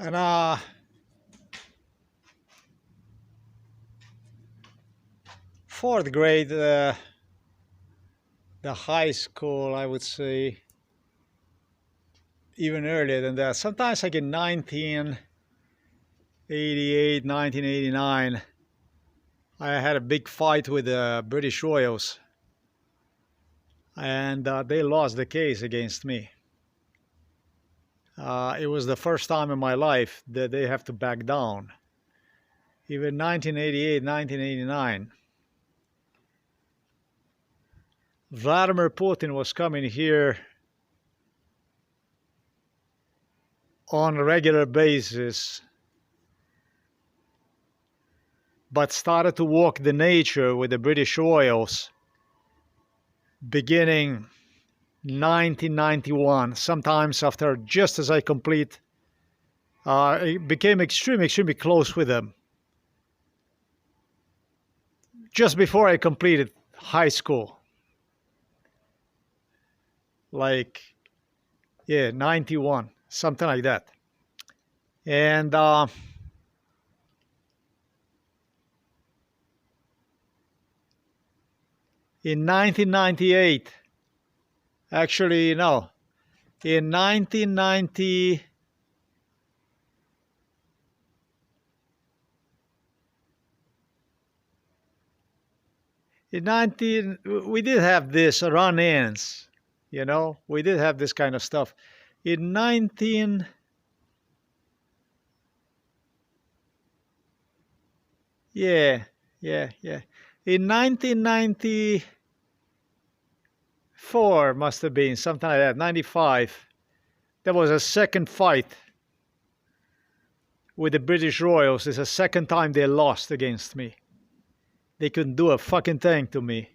And fourth grade, the high school, I would say, even earlier than that. Sometimes like in 1988, 1989, I had a big fight with the British Royals, and they lost the case against me. It was the first time in my life that they have to back down. Even 1988, 1989, Vladimir Putin was coming here on a regular basis, but started to walk the nature with the British Royals beginning 1991. Sometimes after, just as I complete, it became extremely close with them. Just before I completed high school. Like, yeah, 91, something like that. And in 1998, actually, no, in 1990, we did have this run-ins, you know, we did have this kind of stuff. In 19, yeah. In 1994, must have been, something like that, 95, there was a second fight with the British Royals. It's the second time they lost against me. They couldn't do a fucking thing to me.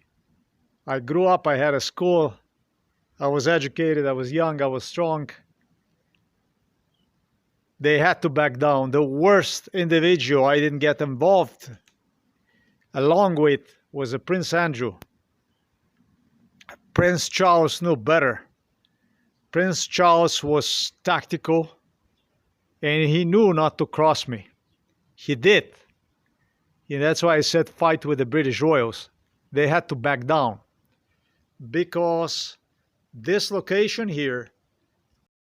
I grew up, I had a school, I was educated, I was young, I was strong. They had to back down. The worst individual I didn't get involved along with was a Prince Andrew. Prince Charles knew better. Prince Charles was tactical, and he knew not to cross me. He did. And that's why I said fight with the British Royals. They had to back down because this location here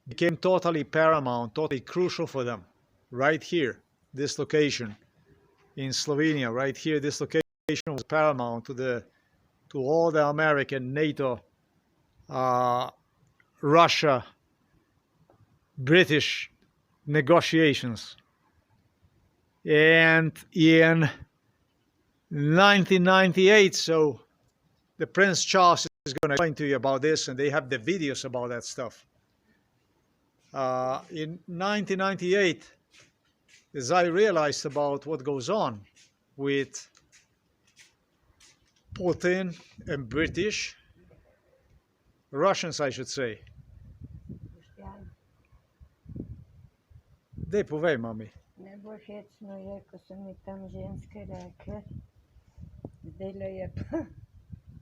became totally paramount, totally crucial for them. Right here, this location in Slovenia, right here, this location was paramount to all the American, NATO, Russia, British negotiations. And in 1998, so the Prince Charles is going to explain to you about this, and they have the videos about that stuff. In 1998, as I realized about what goes on with Putin and British, Russians, I should say. Dej povej, mami. Ne bo hecno je, ko so mi tam ženske rekle, zdajle je pa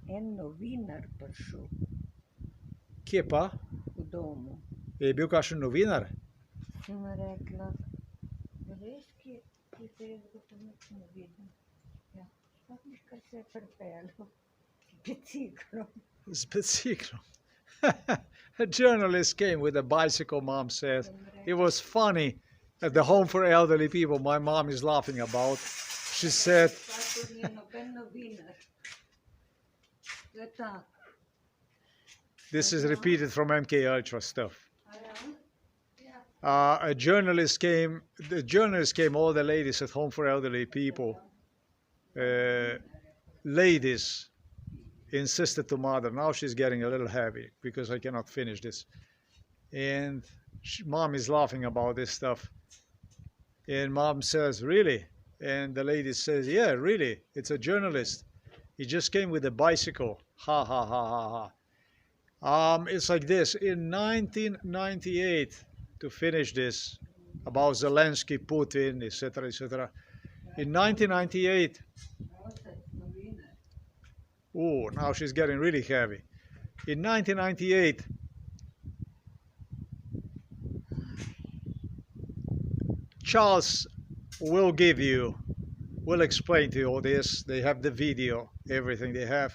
en novinar prišel Kje pa? v domu. Je bil kakšen novinar? Sem rekla, res, ki pa jaz ga pa nič ne vidim. Ja, spomniš, kar se je pripeljal z biciklom. Z biciklom. A journalist came with a bicycle, mom says. It was funny at the home for elderly people my mom is laughing about. She said, Pa to ni noben novinar. To je tako. this is repeated from MK Ultra stuff. A ja? Ja. The journalist came, all the ladies at home for elderly people, ladies insisted to mother. Now she's getting a little heavy because I cannot finish this. And mom is laughing about this stuff. And mom says, really? And the lady says, yeah, really. It's a journalist. He just came with a bicycle. Ha, ha, ha, ha, ha. It's like this. In 1998, to finish this, about Zelensky, Putin, etc., etc. In 1998, oh, now she's getting really heavy. In 1998, Charles will explain to you all this. They have the video, everything they have.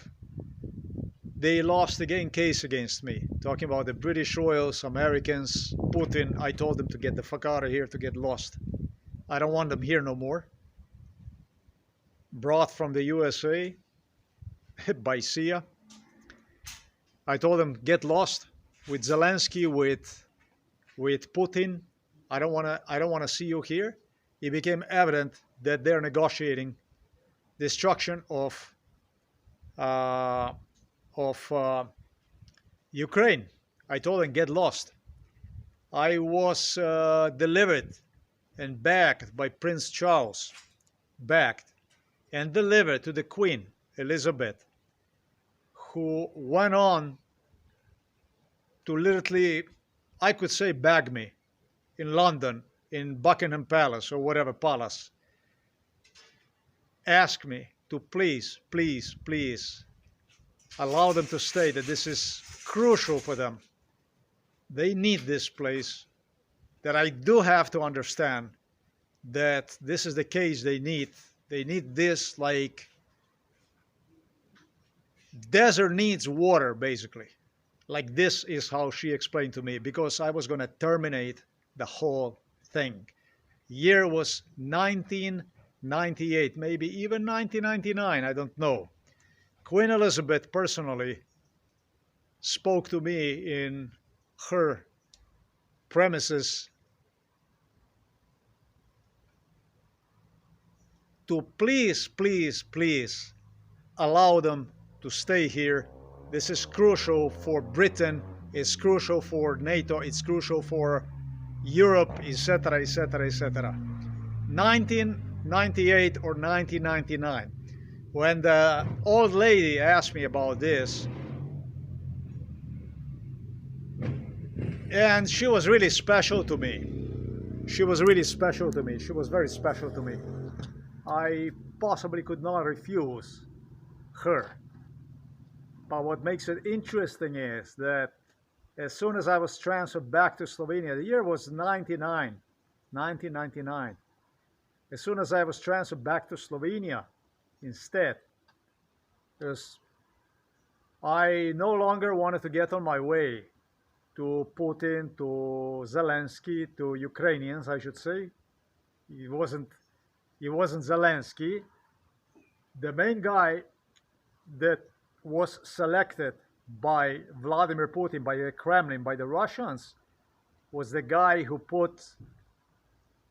They lost again case against me, talking about the British royals, Americans, Putin. I told them to get the fuck out of here, to get lost. I don't want them here no more. Brought from the USA by sea. I told them get lost with Zelensky, with Putin. I don't want to see you here. It became evident that they're negotiating destruction of Ukraine. I told them get lost. I was delivered and backed by Prince Charles, backed and delivered to the Queen Elizabeth, who went on to literally, I could say, bag me in London, in Buckingham Palace or whatever palace. Ask me to please, please, please allow them to stay, that this is crucial for them. They need this place, that I do have to understand that this is the case they need. They need this like desert needs water, basically. Like this is how she explained to me, because I was going to terminate the whole thing. Year was 1998, maybe even 1999, I don't know. Queen Elizabeth personally spoke to me in her premises to please, please, please allow them to stay here. This is crucial for Britain, it's crucial for NATO, it's crucial for Europe, etc., etc., etc. 1998 or 1999. When the old lady asked me about this, and she was really special to me. She was really special to me. She was very special to me. I possibly could not refuse her. But what makes it interesting is that as soon as I was transferred back to Slovenia, the year was 1999. As soon as I was transferred back to Slovenia, instead, because I no longer wanted to get on my way to Putin, to Zelensky, to Ukrainians, I should say. It wasn't Zelensky. The main guy that was selected by Vladimir Putin, by the Kremlin, by the Russians, was the guy who put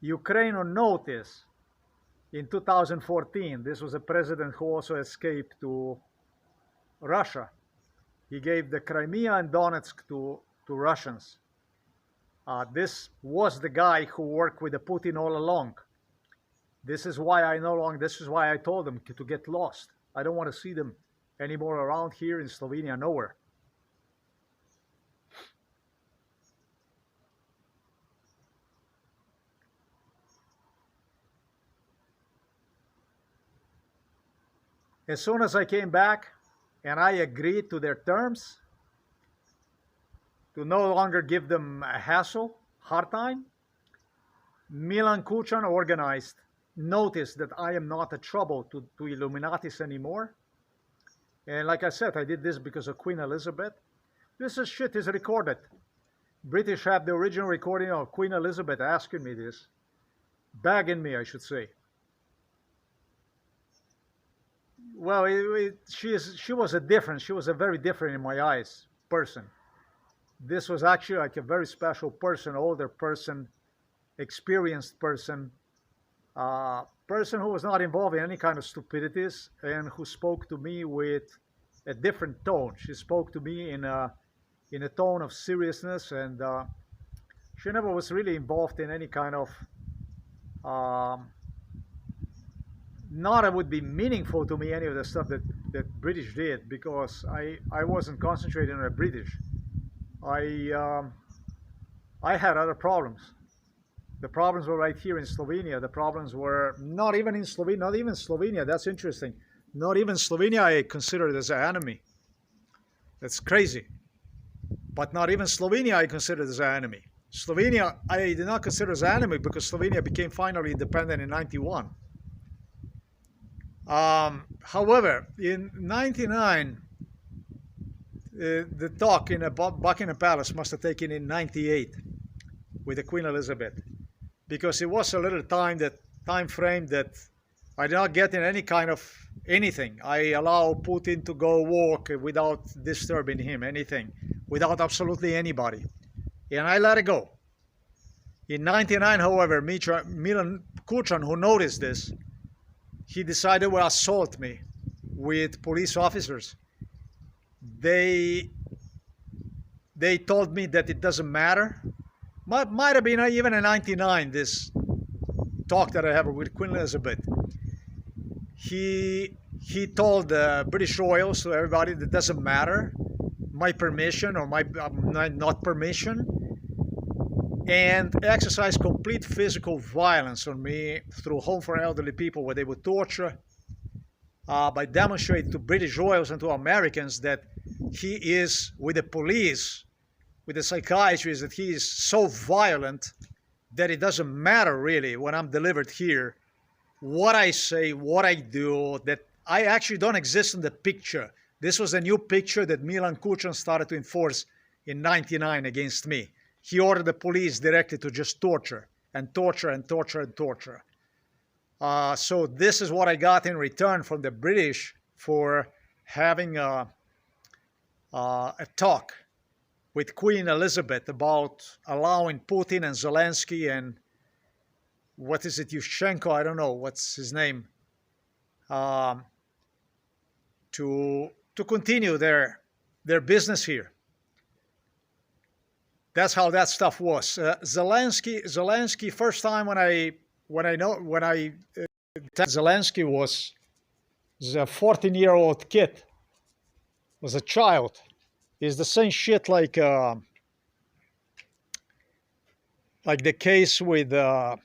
Ukraine on notice in 2014. This was a president who also escaped to Russia. He gave the Crimea and Donetsk to Russians. This was the guy who worked with the Putin all along. This is why I told them to get lost. I don't want to see them anymore around here in Slovenia, nowhere. As soon as I came back and I agreed to their terms, to no longer give them a hassle, hard time, Milan Kuchan organized, noticed that I am not a trouble to Illuminatis anymore. And like I said, I did this because of Queen Elizabeth. This shit is recorded. British have the original recording of Queen Elizabeth asking me this. Begging me, I should say. Well, she was a very different in my eyes person. This was actually like a very special person, older person, experienced person, person who was not involved in any kind of stupidities and who spoke to me with a different tone. She spoke to me in a tone of seriousness, and she never was really involved in any kind of not it would be meaningful to me, any of the stuff that British did, because I wasn't concentrating on the British. I had other problems. The problems were right here in Slovenia. The problems were not even in Slovenia. Not even Slovenia. That's interesting. Not even Slovenia I considered as an enemy. That's crazy. But not even Slovenia I considered as an enemy. Slovenia, I did not consider as an enemy because Slovenia became finally independent in 91. However, in 99, the talk in Buckingham Palace must have taken in 98 with the Queen Elizabeth, because it was a little time frame that I did not get in any kind of anything. I allow Putin to go walk without disturbing him, anything, without absolutely anybody. And I let it go. In 99, however, Milan Kučan, who noticed this, he decided to assault me with police officers. They told me that it doesn't matter. Might have been even in 99, this talk that I have with Queen Elizabeth. He told the British royals, to everybody, that it doesn't matter my permission or my not permission, and exercised complete physical violence on me through Home for Elderly People, where they would torture, by demonstrating to British royals and to Americans that he is, with the police, with the psychiatrists, that he is so violent that it doesn't matter really when I'm delivered here, what I say, what I do, that I actually don't exist in the picture. This was a new picture that Milan Kučan started to enforce in 99 against me. He ordered the police directly to just torture and torture and torture and torture. So this is what I got in return from the British for having a talk with Queen Elizabeth about allowing Putin and Zelensky and what is it, Yushchenko, I don't know, what's his name, to continue their business here. That's how that stuff was. Zelensky. First time when I Zelensky was a 14-year-old kid, was a child. Is the same shit like the case with Pavel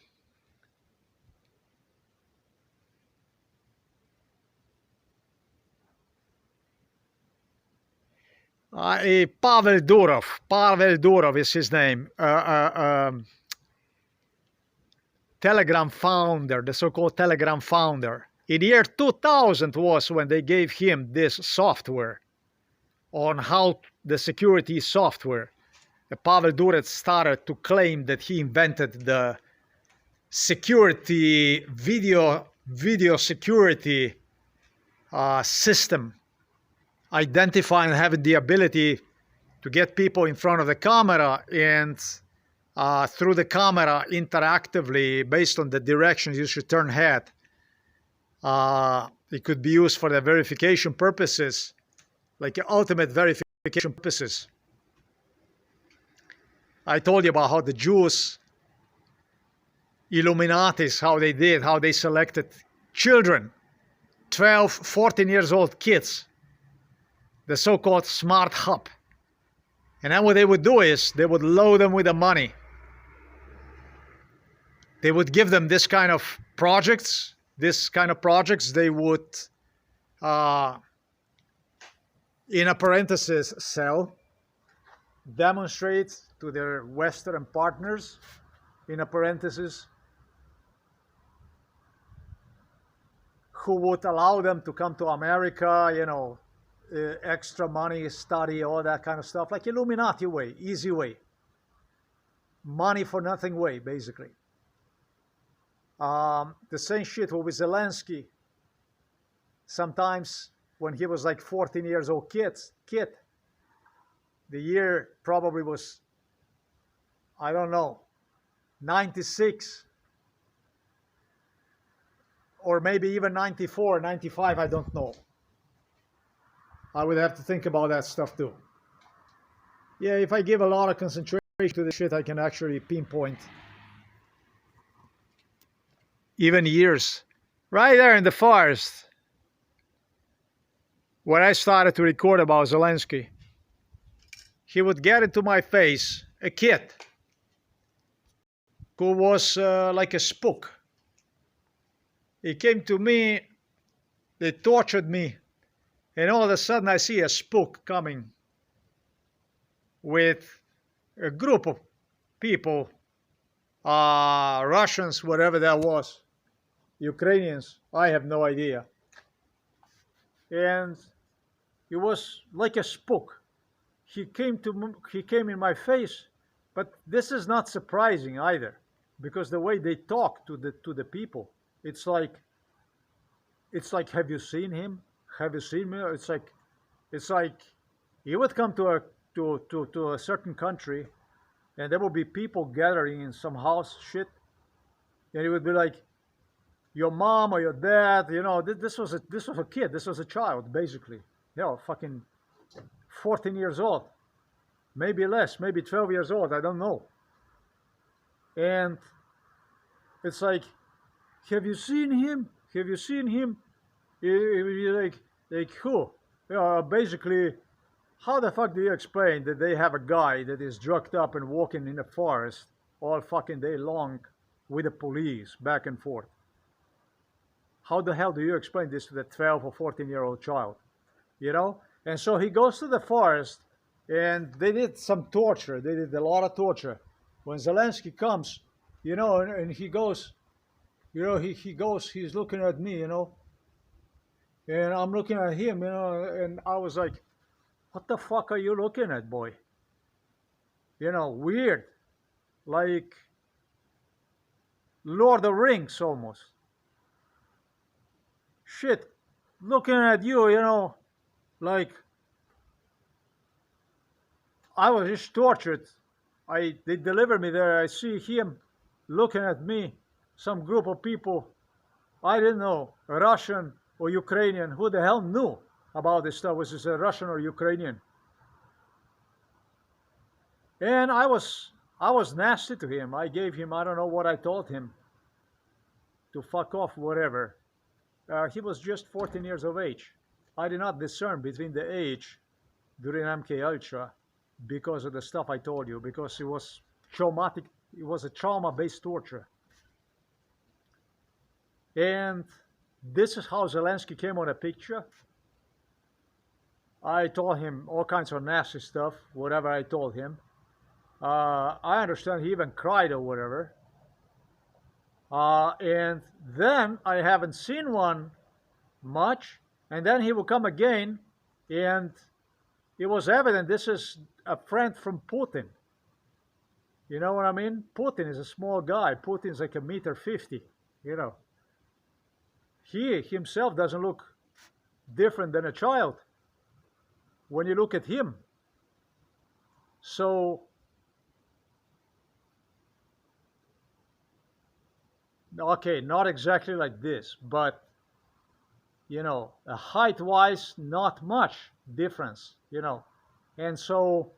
Durov. Pavel Durov is his name. Telegram founder, the so-called Telegram founder. In the year 2000 was when they gave him this software on how the security software. Pavel Durov started to claim that he invented the security video security system, identifying, having the ability to get people in front of the camera and through the camera interactively, based on the directions you should turn head. It could be used for the verification purposes, like ultimate verification purposes. I told you about how the Jews, Illuminatis, how they selected children, 12, 14 years old kids, the so-called smart hub. And then what they would do is they would load them with the money. They would give them this kind of projects. They would, in a parenthesis, sell, demonstrate to their Western partners, in a parenthesis, who would allow them to come to America, extra money, study, all that kind of stuff, like Illuminati way, easy way. Money for nothing way, basically. The same shit with Zelensky. Sometimes when he was like 14 years old kid, the year probably was, I don't know, 96, or maybe even 94, 95, I don't know. I would have to think about that stuff too. Yeah, if I give a lot of concentration to the shit, I can actually pinpoint even years. Right there in the forest, where I started to record about Zelensky, he would get into my face, a kid who was like a spook. He came to me, they tortured me, and all of a sudden I see a spook coming with a group of people, Russians, whatever that was, Ukrainians, I have no idea. And it was like a spook. He came in my face, but this is not surprising either, because the way they talk to the people, it's like it's like, have you seen him? Have you seen me? It's like he would come to a certain country, and there would be people gathering in some house shit, and he would be like, your mom or your dad, this was a kid, this was a child, basically, fucking 14 years old, maybe less, maybe 12 years old, I don't know. And it's like, have you seen him? Have you seen him? You're like who? Basically, how the fuck do you explain that they have a guy that is drugged up and walking in the forest all fucking day long with the police back and forth? How the hell do you explain this to the 12 or 14-year-old child? And so he goes to the forest, and they did some torture. They did a lot of torture. When Zelensky comes, and he goes, he goes, he's looking at me, and I'm looking at him, and I was like, what the fuck are you looking at, boy? Weird. Like Lord of the Rings almost. Shit. Looking at you, like I was just tortured. They delivered me there. I see him looking at me, some group of people, I didn't know, Russian or Ukrainian. Who the hell knew about this stuff? Was this a Russian or Ukrainian? And I was nasty to him. I gave him, I don't know what I told him, to fuck off, whatever. He was just 14 years of age. I did not discern between the age during MK Ultra because of the stuff I told you, because it was traumatic. It was a trauma-based torture. And this is how Zelensky came on a picture. I told him all kinds of nasty stuff, whatever I told him. I understand he even cried or whatever. And then I haven't seen one much. And then he will come again, and it was evident this is a friend from Putin. You know what I mean? Putin is a small guy. Putin's like 1.50 m. He himself doesn't look different than a child when you look at him. So, okay, not exactly like this, but height-wise, not much difference, And so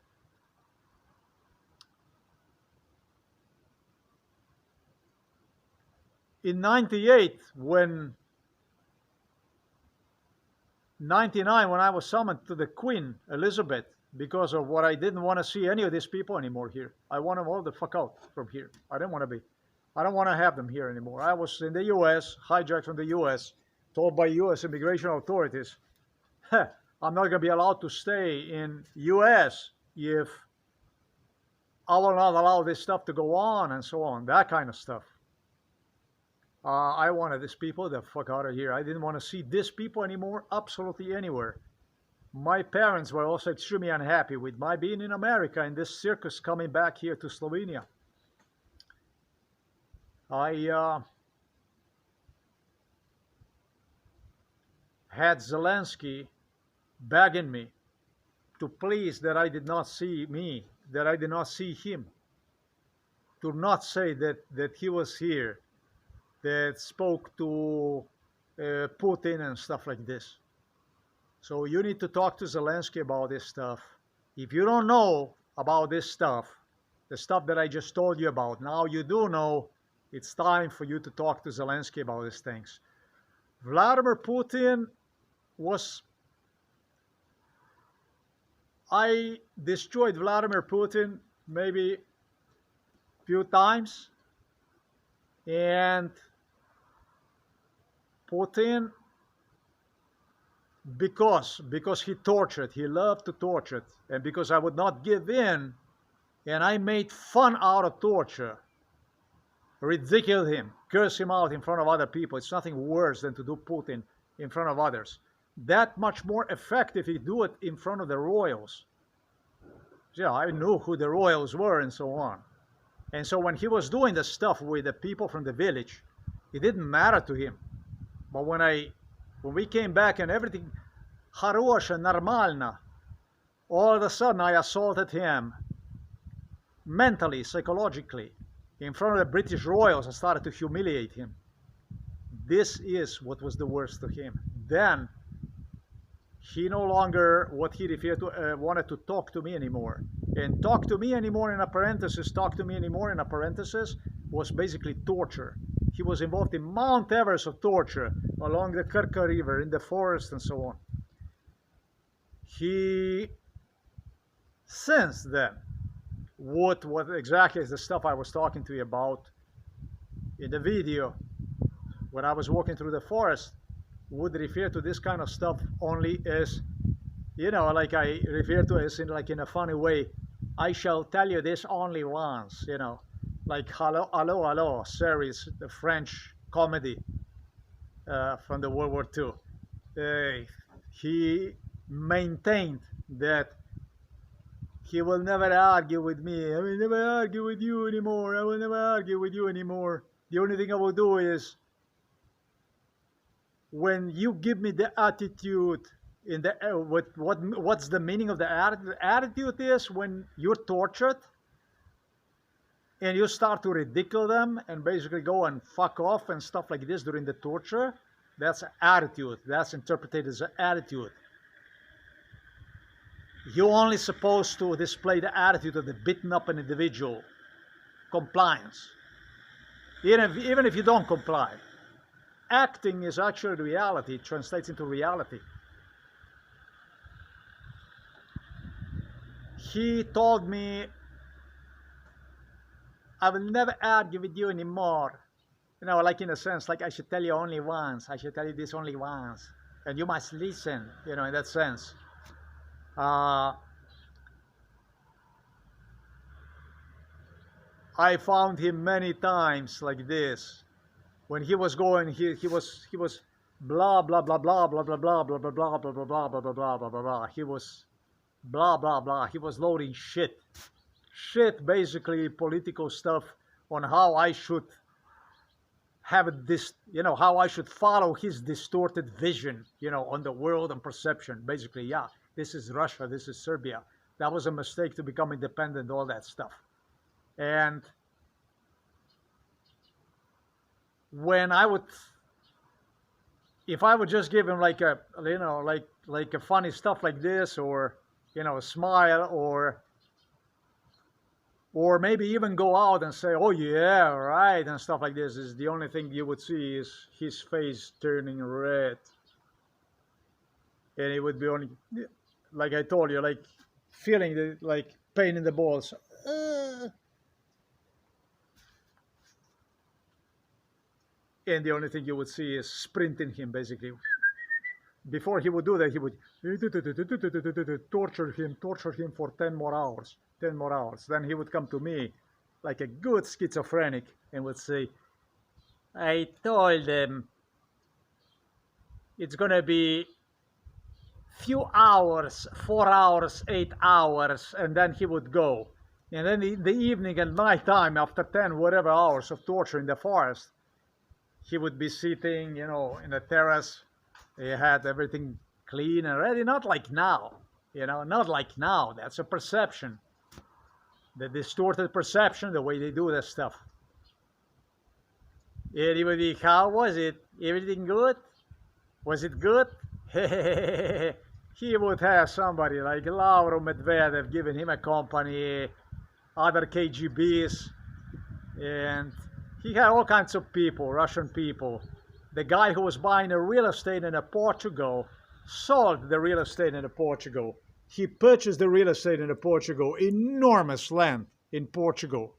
in 98, 99, when I was summoned to the Queen Elizabeth, because of what I didn't want to see any of these people anymore here. I want them all the fuck out from here. I don't want to have them here anymore. I was in the U.S., hijacked from the U.S., told by U.S. immigration authorities, I'm not going to be allowed to stay in U.S. if I will not allow this stuff to go on and so on, that kind of stuff. I wanted these people the fuck out of here. I didn't want to see these people anymore, absolutely anywhere. My parents were also extremely unhappy with my being in America and this circus coming back here to Slovenia. I had Zelensky begging me to please that I did not see him, to not say that he was here, that spoke to Putin and stuff like this. So you need to talk to Zelensky about this stuff. If you don't know about this stuff, the stuff that I just told you about, now you do know. It's time for you to talk to Zelensky about these things. Vladimir Putin I destroyed Vladimir Putin maybe a few times. And Putin, because he tortured, he loved to torture, and because I would not give in and I made fun out of torture, ridiculed him, curse him out in front of other people. It's nothing worse than to do Putin in front of others. That much more effective if you do it in front of the royals. Yeah, I knew who the royals were and so on. And so when he was doing the stuff with the people from the village, it didn't matter to him. But when we came back and everything, хорошая, нормально, all of a sudden I assaulted him mentally, psychologically, in front of the British royals. I started to humiliate him. This is what was the worst to him. Then he no longer, what he referred to, wanted to talk to me anymore. And talk to me anymore in a parenthesis, talk to me anymore in a parenthesis was basically torture. He was involved in Mount Everest of torture along the Kirka River, in the forest and so on. He, since then, what exactly is the stuff I was talking to you about in the video when I was walking through the forest, would refer to this kind of stuff only as, you know, like I refer to as in a funny way. I shall tell you this only once, you know, like Hello, Hello, Hello series, the French comedy from the World War II. He maintained that he will never argue with me. I will never argue with you anymore. I will never argue with you anymore. The only thing I will do is, when you give me the attitude in the what's the meaning of the attitude? Attitude is when you're tortured and you start to ridicule them and basically go and fuck off and stuff like this during the torture. That's attitude. That's interpreted as an attitude. You're only supposed to display the attitude of the beaten up an individual. Compliance. Even if you don't comply. Acting is actually reality. It translates into reality. He told me, I will never argue with you anymore. You know, like in a sense, like I should tell you only once. I should tell you this only once. And you must listen, you know, in that sense. I found him many times like this. When he was going, he was blah blah blah blah blah blah blah blah blah blah blah blah blah blah blah blah blah blah blah. He was blah blah blah. He was loading shit, basically political stuff on how I should have this, you know, how I should follow his distorted vision, you know, on the world and perception. Basically, yeah, this is Russia, this is Serbia. That was a mistake to become independent, all that stuff. And when I would, if I would just give him like a, you know, like a funny stuff like this, or, you know, a smile, or maybe even go out and say, oh yeah, right, and stuff like this, is the only thing you would see is his face turning red. And it would be only, like I told you, like feeling the, like pain in the balls. And the only thing you would see is sprinting him, basically. Before he would do that, he would torture him for 10 more hours. 10 more hours. Then he would come to me like a good schizophrenic and would say, I told them it's going to be few hours, 4 hours, 8 hours, and then he would go. And then in the evening and night time, after 10 whatever hours of torture in the forest, he would be sitting, you know, in the terrace. He had everything clean and ready, not like now, you know, not like now. That's a perception. The distorted perception, the way they do that stuff. Anybody, how was it? Everything good? Was it good? He would have somebody like Lauro Medvedev giving him a company, other KGBs, and he had all kinds of people, Russian people. The guy who was buying a real estate in Portugal sold the real estate in Portugal. He purchased the real estate in Portugal, enormous land in Portugal.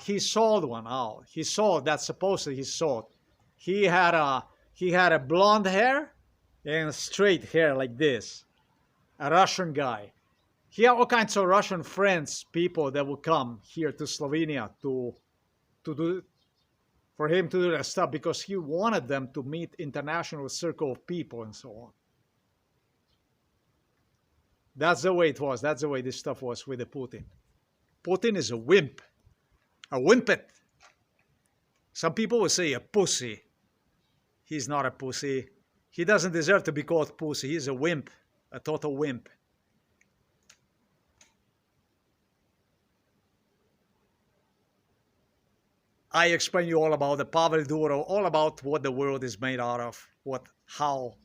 He sold one out. He sold, that's supposedly he sold. He had a blonde hair and straight hair like this. A Russian guy. He had all kinds of Russian friends, people that would come here to Slovenia to do for him to do that stuff because he wanted them to meet international circle of people and so on. That's the way it was. That's the way this stuff was with the Putin. Putin is a wimp, a wimpet. Some people will say a pussy. He's not a pussy. He doesn't deserve to be called pussy. He's a wimp, a total wimp. I explain you all about the Pavel Duro, all about what the world is made out of, how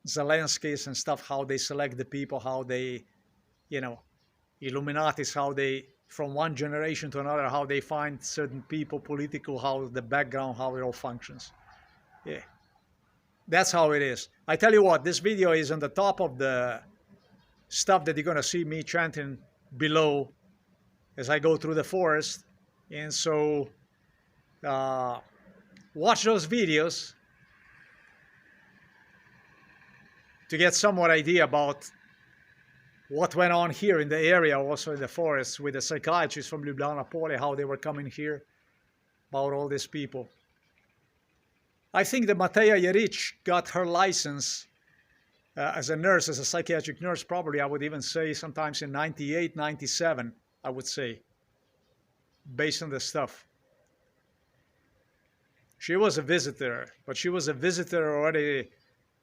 Zelensky's and stuff, how they select the people, how they, Illuminatis, how they, from one generation to another, how they find certain people, political, how the background, how it all functions. Yeah, that's how it is. I tell you what, this video is on the top of the stuff that you're going to see me chanting below as I go through the forest. And so watch those videos to get somewhat idea about what went on here in the area, also in the forest, with the psychiatrists from Ljubljana Pole, how they were coming here, about all these people. I think that Mateja Jeric got her license as a nurse, as a psychiatric nurse, probably, I would even say, sometimes in 98, 97, I would say, based on the stuff. She was a visitor, but she was a visitor already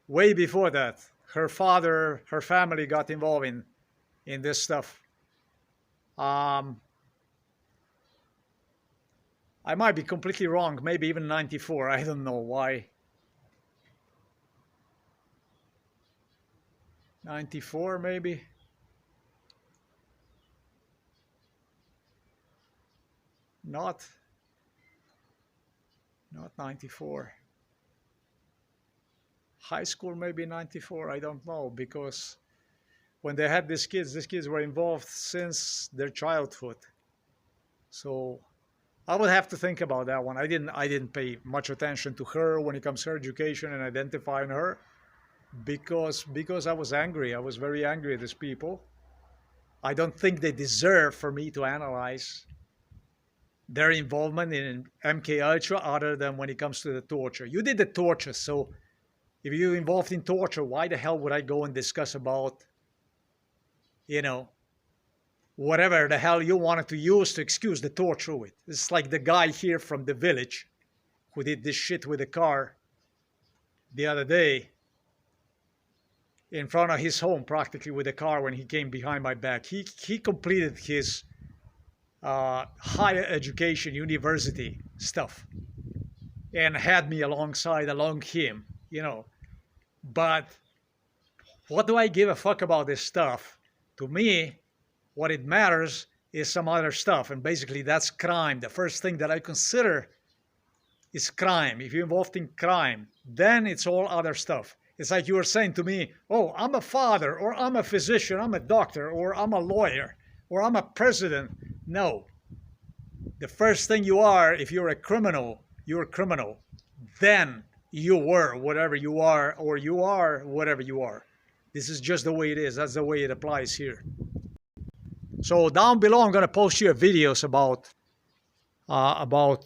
way before that. Her father, her family got involved in this stuff. I might be completely wrong, maybe even 94, I don't know why. 94 maybe? Not 94. High school maybe 94, I don't know, because when they had these kids were involved since their childhood. So I would have to think about that one. I didn't pay much attention to her when it comes to her education and identifying her because I was angry. I was very angry at these people. I don't think they deserve for me to analyze their involvement in MK Ultra other than when it comes to the torture. You did the torture, so if you're involved in torture, why the hell would I go and discuss about, whatever the hell you wanted to use to excuse the torture with? It's like the guy here from the village who did this shit with the car the other day in front of his home, practically with the car when he came behind my back. He completed his higher education, university stuff, and had me along him, But what do I give a fuck about this stuff? To me, what it matters is some other stuff, and basically that's crime. The first thing that I consider is crime. If you're involved in crime, then it's all other stuff. It's like you were saying to me, oh, I'm a father, or I'm a physician, I'm a doctor, or I'm a lawyer, or I'm a president. No. The first thing you are, if you're a criminal, you're a criminal. Then you were whatever you are, or you are whatever you are. This is just the way it is. That's the way it applies here. So down below, I'm going to post you videos about all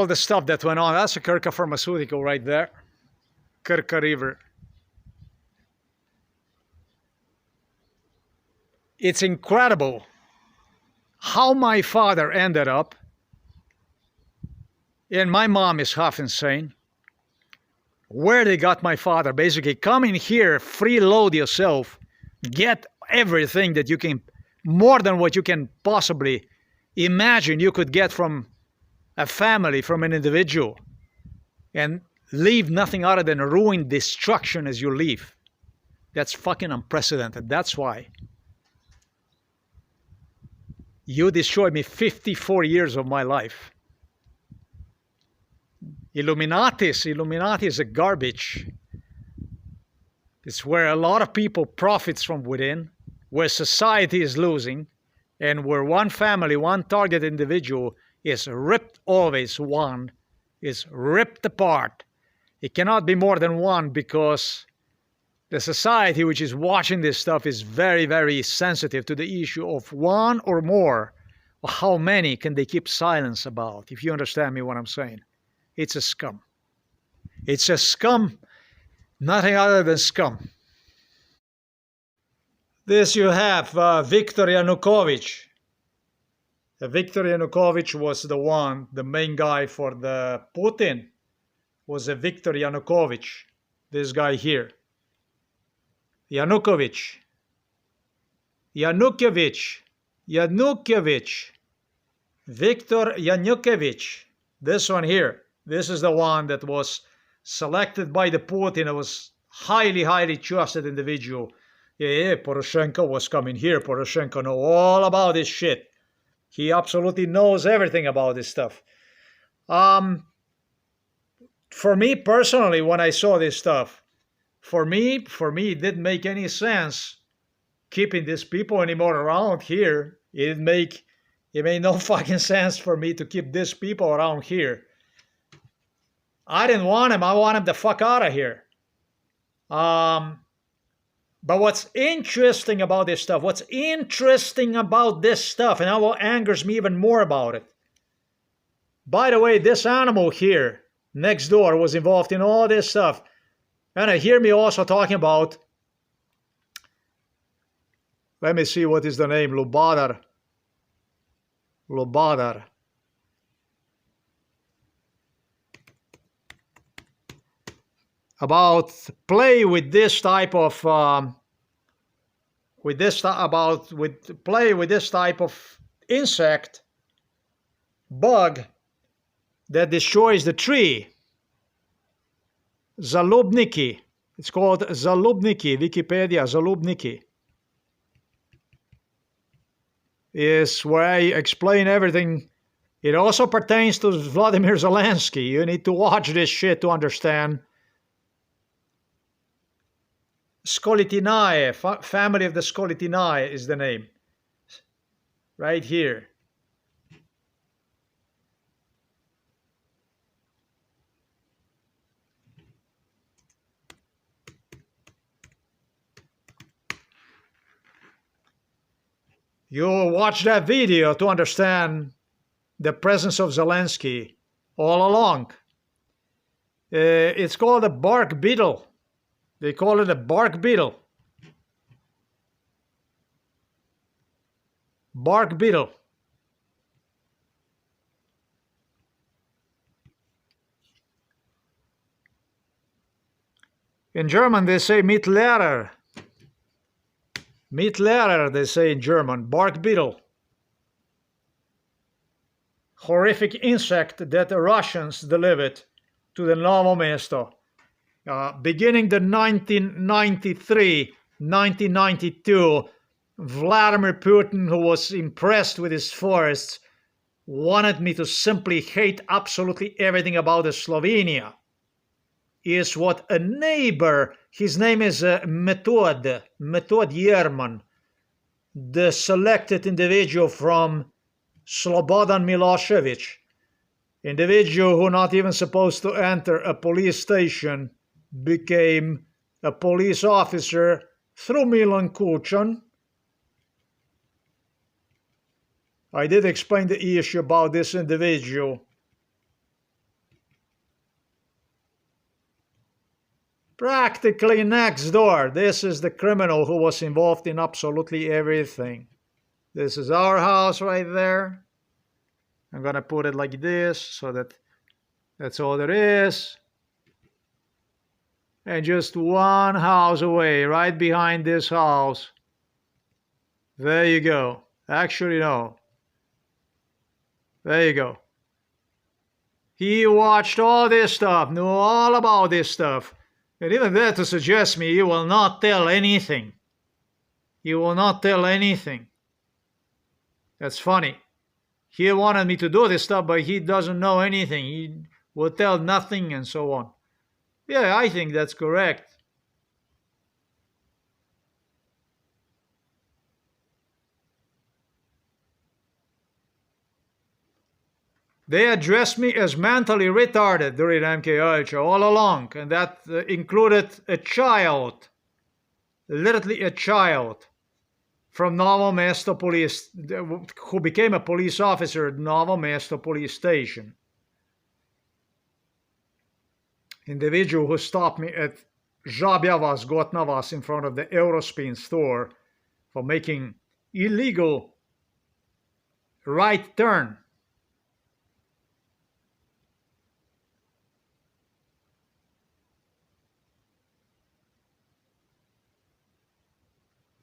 the stuff that went on. That's a Krka pharmaceutical right there. Krka River. It's incredible how my father ended up, and my mom is half insane, where they got my father. Basically, come in here, freeload yourself, get everything that you can, more than what you can possibly imagine you could get from a family, from an individual, and leave nothing other than ruin, destruction as you leave. That's fucking unprecedented. That's why. You destroyed me 54 years of my life. Illuminati is a garbage. It's where a lot of people profits from within, where society is losing, and where one family, one target individual is ripped, always one, is ripped apart. It cannot be more than one because The society which is watching this stuff is very, very sensitive to the issue of one or more. How many can they keep silence about, if you understand me what I'm saying? It's a scum. It's a scum, nothing other than scum. This you have Viktor Yanukovych. Viktor Yanukovych was the main guy for the Putin was a Viktor Yanukovych. This guy here. Yanukovych. Viktor Yanukovych. This one here. This is the one that was selected by the Putin. It was highly, highly trusted individual. Yeah, Poroshenko was coming here. Poroshenko know all about this shit. He absolutely knows everything about this stuff. For me personally, when I saw this stuff, for me, it didn't make any sense keeping these people anymore around here. It made no fucking sense for me to keep these people around here. I didn't want him. I want him the fuck out of here. But what's interesting about this stuff, and now what angers me even more about it. By the way, this animal here, next door, was involved in all this stuff. And I hear me also talking about, let me see what is the name, Lubadar. About play with this type of insect bug that destroys the tree. Zalubniki. It's called Zalubniki. Wikipedia, Zalubniki. Is where I explain everything. It also pertains to Vladimir Zelensky. You need to watch this shit to understand. Skolitinae, family of the Skolitinae is the name. Right here. You watch that video to understand the presence of Zelensky all along. It's called a bark beetle. They call it a bark beetle. Bark beetle. In German, they say Mittlerer. Mittlerer, they say in German. Bark beetle. Horrific insect that the Russians delivered to the Novo Mesto. Beginning the 1992, Vladimir Putin, who was impressed with his forests, wanted me to simply hate absolutely everything about Slovenia. Is what a neighbor, his name is Metod Yerman, the selected individual from Slobodan Milosevic, individual who not even supposed to enter a police station, became a police officer through Milan Kuchan. I did explain the issue about this individual. Practically next door, this is the criminal who was involved in absolutely everything. This is our house right there. I'm gonna put it like this so that's all there is. And just one house away, right behind this house. There you go. Actually, no. There you go. He watched all this stuff, knew all about this stuff. And even there to suggest me he will not tell anything. He will not tell anything. That's funny. He wanted me to do this stuff, but he doesn't know anything. He will tell nothing and so on. Yeah, I think that's correct. They addressed me as mentally retarded during MK Ultra all along, and that included a child. literally a child from Novo Mesto Police, who became a police officer at Novo Mesto Police Station. Individual who stopped me at Žabjavas Gotnavas in front of the Eurospin store for making illegal right turn.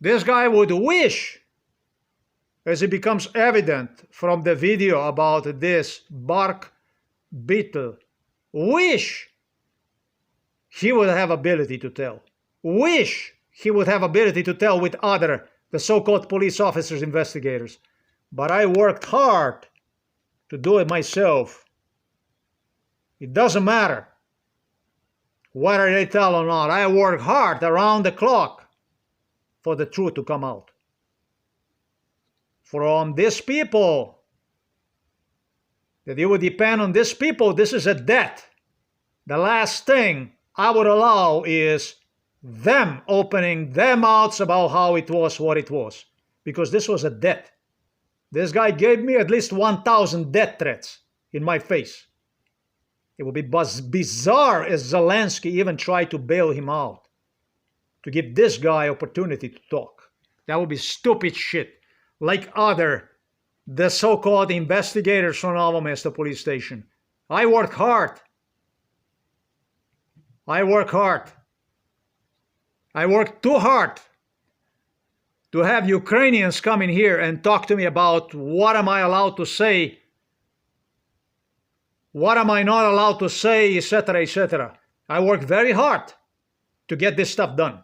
This guy would wish, as it becomes evident from the video about this bark beetle, wish he would have ability to tell. Wish he would have ability to tell with the so-called police officers, investigators. But I worked hard to do it myself. It doesn't matter whether they tell or not. I work hard around the clock for the truth to come out. From these people, that you would depend on these people, this is a debt. The last thing I would allow is them opening their mouths about how it was what it was. Because this was a debt. This guy gave me at least 1,000 death threats in my face. It would be bizarre if Zelensky even tried to bail him out, to give this guy opportunity to talk. That would be stupid shit. Like the so-called investigators from Novo Mesto Police Station. I work hard. I work hard. I work too hard to have Ukrainians come in here and talk to me about what am I allowed to say, what am I not allowed to say, etc., etc. I work very hard to get this stuff done.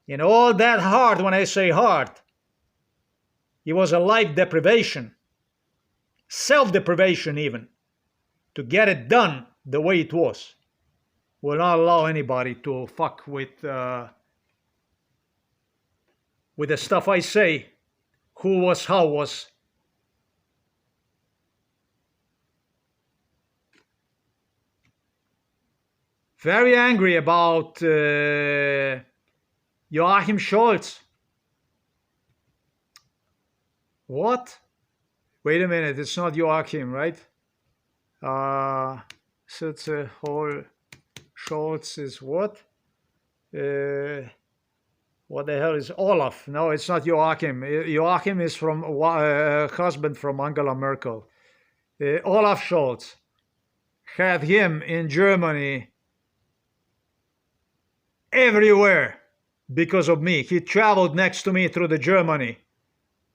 And all that hard, when I say hard, it was a life deprivation, self-deprivation even, to get it done the way it was. Will not allow anybody to fuck with the stuff I say, who was, how was. Very angry about Joachim Scholz. What? Wait a minute, it's not Joachim, right? So it's a whole... Scholz is what? What the hell is Olaf? No, it's not Joachim. Joachim is from husband from Angela Merkel. Olaf Scholz had him in Germany everywhere because of me. He traveled next to me through the Germany.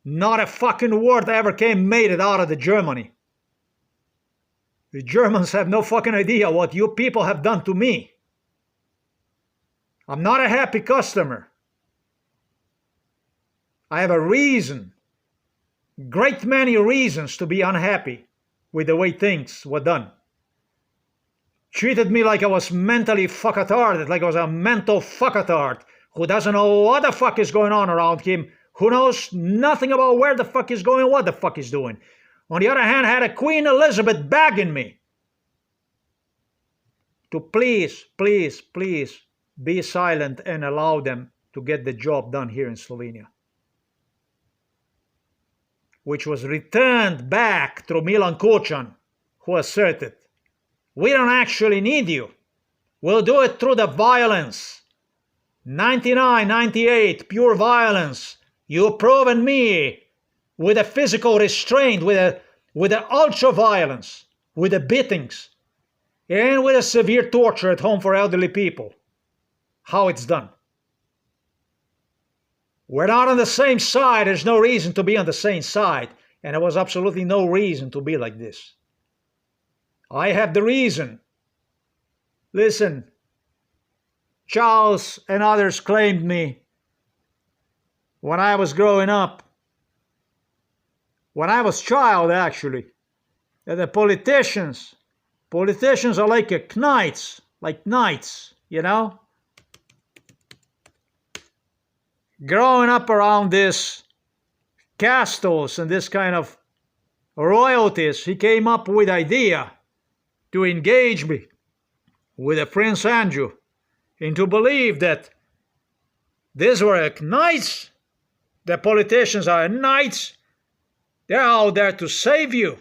Not a fucking word ever made it out of the Germany. The Germans have no fucking idea what you people have done to me. I'm not a happy customer. I have a reason, great many reasons to be unhappy with the way things were done. Treated me like I was mentally fuckatard, like I was a mental fuckatard who doesn't know what the fuck is going on around him, who knows nothing about where the fuck he's going, what the fuck he's doing. On the other hand, had a Queen Elizabeth begging me to please, please, please be silent and allow them to get the job done here in Slovenia. Which was returned back through Milan Kucan, who asserted, we don't actually need you. We'll do it through the violence. 99, 98, pure violence. You've proven me with a physical restraint, with the ultra violence, with the beatings, and with a severe torture at home for elderly people. How it's done. We're not on the same side. There's no reason to be on the same side. And there was absolutely no reason to be like this. I have the reason. Listen, Charles and others claimed me when I was growing up, when I was child actually, that the politicians are like knights, you know? Growing up around this castles and this kind of royalties, he came up with the idea to engage me with a Prince Andrew and to believe that These were like knights. The politicians are knights. They're out there to save you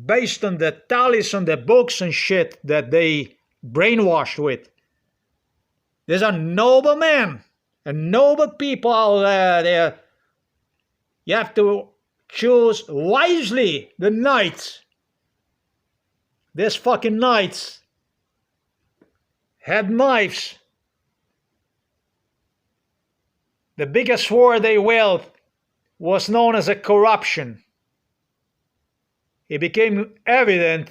based on the tallies on the books and shit that they brainwashed with. These are noble men and noble people out there. You have to choose wisely the knights. These fucking knights had knives. The biggest war they wield was known as a corruption. It became evident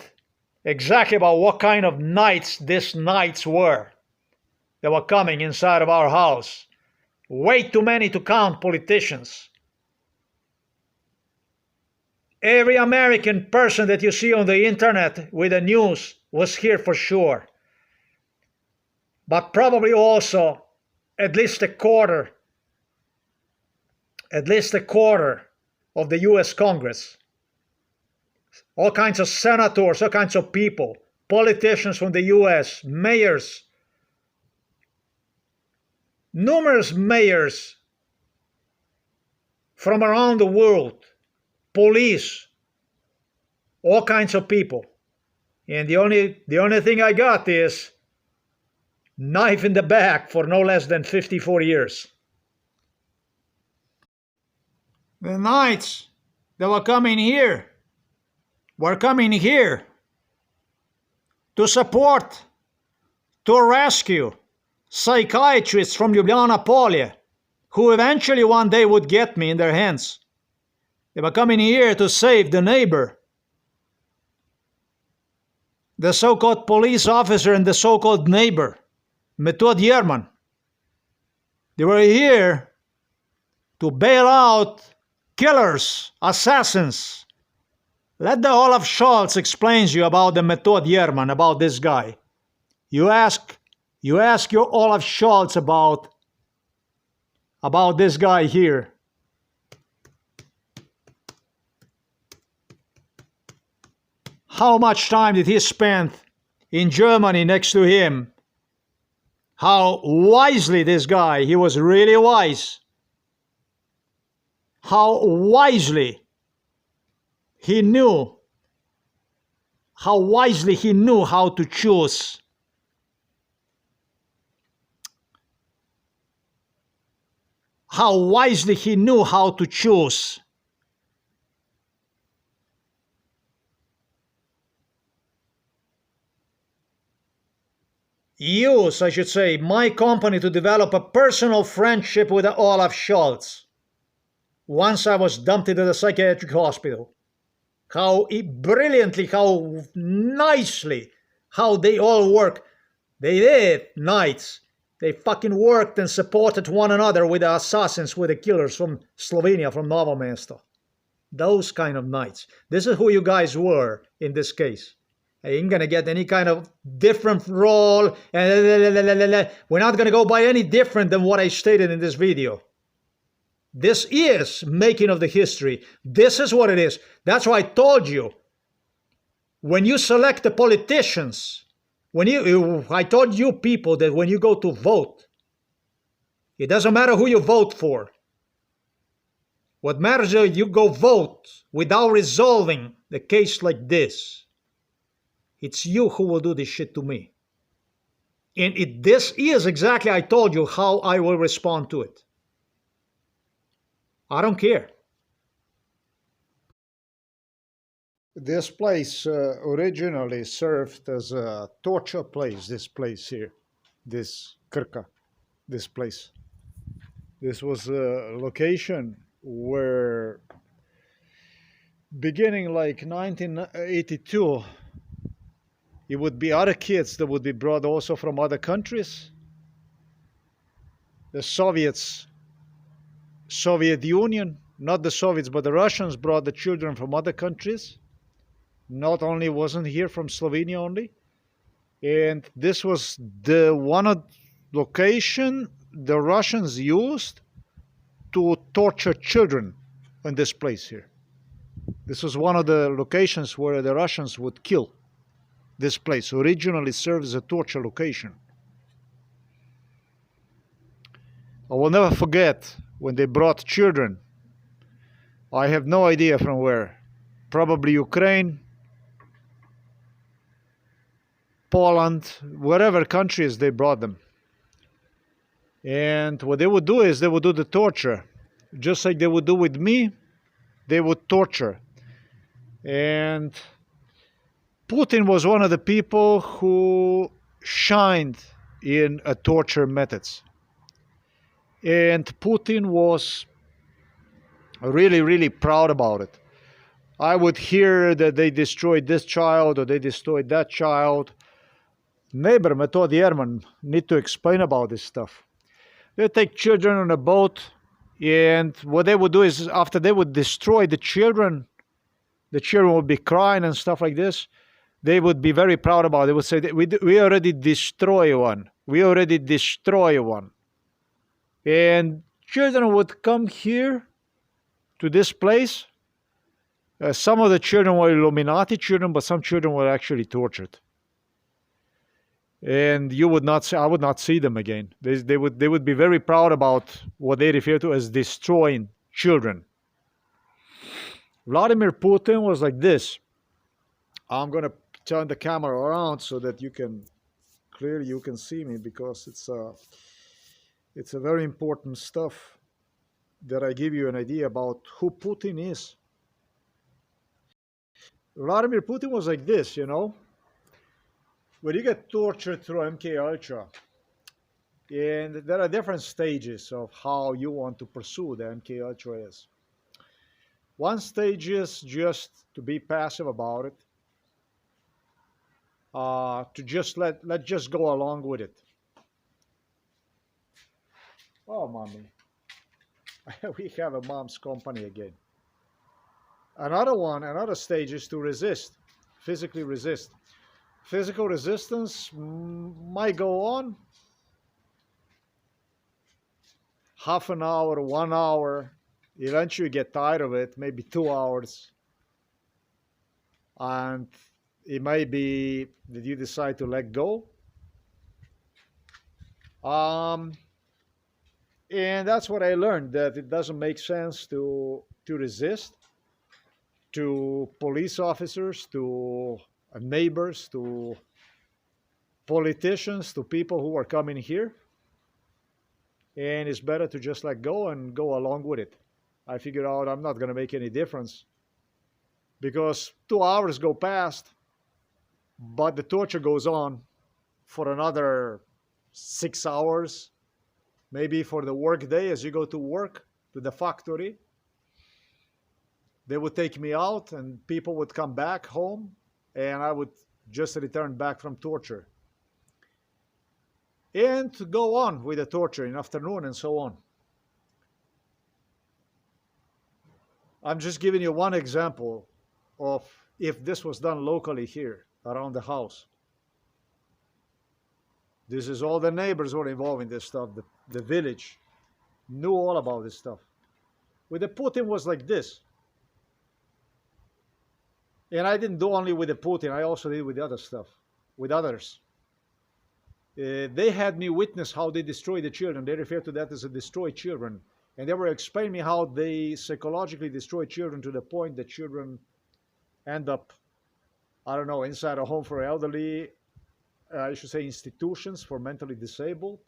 exactly about what kind of knights these knights were that were coming inside of our house. Way too many to count politicians. Every American person that you see on the internet with the news was here for sure. But probably also at least a quarter of the US Congress. All kinds of senators, all kinds of people, politicians from the US, mayors, numerous mayors from around the world, police, all kinds of people. And the only thing I got is knife in the back for no less than 54 years. The knights that were coming here to support, to rescue psychiatrists from Ljubljana Polje, who eventually one day would get me in their hands. They were coming here to save the neighbor, the so-called police officer and the so-called neighbor, Method Yerman. They were here to bail out killers, assassins. Let the Olaf Scholz explain to you about the Method Yerman, about this guy. You ask your Olaf Scholz about this guy here. How much time did he spend in Germany next to him? How wisely this guy, he was really wise. How wisely he knew how to choose. How wisely he knew how to choose. Use, I should say, my company to develop a personal friendship with Olaf Scholz. Once I was dumped into the psychiatric hospital. How brilliantly, how nicely, how they all work. They did, knights. They fucking worked and supported one another with the assassins, with the killers from Slovenia, from Novo Mesto. Those kind of knights. This is who you guys were in this case. I ain't gonna get any kind of different role. We're not gonna go by any different than what I stated in this video. This is making of the history. This is what it is. That's why I told you. When you select the politicians, I told you people that when you go to vote, it doesn't matter who you vote for. What matters is you go vote without resolving the case like this. It's you who will do this shit to me. And this is exactly, I told you, how I will respond to it. I don't care. This place originally served as a torture place, this place here. This Krka, this place. This was a location where, beginning like 1982, it would be other kids that would be brought also from other countries. The Soviet Union, not the Soviets, but the Russians brought the children from other countries. Not only wasn't here from Slovenia only. And this was the one location the Russians used to torture children in this place here. This was one of the locations where the Russians would kill. This place originally served as a torture location. I will never forget when they brought children. I have no idea from where. Probably Ukraine, Poland, wherever countries they brought them. And what they would do is they would do the torture. Just like they would do with me, they would torture. And Putin was one of the people who shined in torture methods. And Putin was really, really proud about it. I would hear that they destroyed this child or they destroyed that child. Neighbor Metod Yerman need to explain about this stuff. They take children on a boat, and what they would do is after they would destroy the children would be crying and stuff like this. They would be very proud about it. They would say, we already destroy one. We already destroy one. And children would come here to this place. Some of the children were Illuminati children, but some children were actually tortured. And you would not see, I would not see them again. They would be very proud about what they refer to as destroying children. Vladimir Putin was like this. I'm going to turn the camera around so that you can see me, because it's a very important stuff that I give you an idea about who Putin is. Vladimir Putin was like this, when you get tortured through MK Ultra, and there are different stages of how you want to pursue the MK Ultra is. One stage is just to be passive about it, to just let just go along with it. Oh, mommy, we have a mom's company again. Another stage is to resist, physically resist. Physical resistance might go on half an hour, 1 hour. Eventually you get tired of it, maybe 2 hours. And it may be that you decide to let go. And that's what I learned, that it doesn't make sense to resist to police officers, to neighbors, to politicians, to people who are coming here. And it's better to just let go and go along with it. I figured out I'm not going to make any difference, because 2 hours go past, but the torture goes on for another 6 hours, maybe for the work day as you go to work, to the factory. They would take me out and people would come back home, and I would just return back from torture. And to go on with the torture in the afternoon and so on. I'm just giving you one example of if this was done locally here around the house. This is all the neighbors who were involved in this stuff. The village knew all about this stuff. With the Putin was like this. And I didn't do only with the Putin, I also did with the other stuff, with others. They had me witness how they destroy the children. They refer to that as a destroy children. And they were explaining me how they psychologically destroy children to the point that children end up, I don't know, inside a home for elderly, I should say institutions for mentally disabled.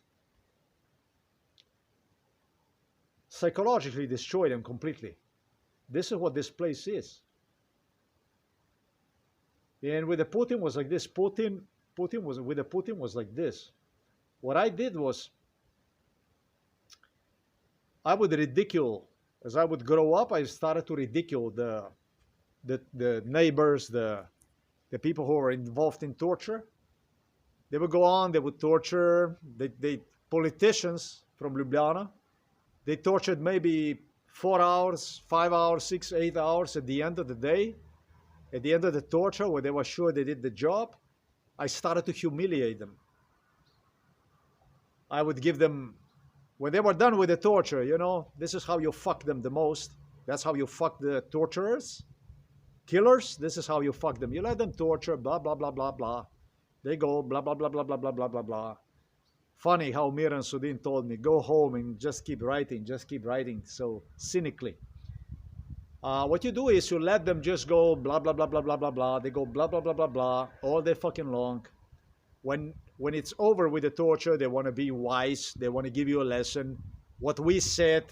Psychologically destroy them completely. This is what this place is. And with the Putin was like this. Putin was like this. What I did was, I would ridicule, as I would grow up, I started to ridicule the neighbors, the people who were involved in torture. They would go on, they would torture, they politicians from Ljubljana. They tortured maybe 4 hours, 5 hours, 6, 8 hours at the end of the day. At the end of the torture, when they were sure they did the job, I started to humiliate them. I would give them, when they were done with the torture, this is how you fuck them the most. That's how you fuck the torturers, killers. This is how you fuck them. You let them torture, blah, blah, blah, blah, blah. They go, blah, blah, blah, blah, blah, blah, blah, blah, blah. Funny how Miran Sudin told me, go home and just keep writing so cynically. What you do is you let them just go blah, blah, blah, blah, blah, blah, blah. They go blah, blah, blah, blah, blah, all day fucking long. When it's over with the torture, they want to be wise. They want to give you a lesson. What we said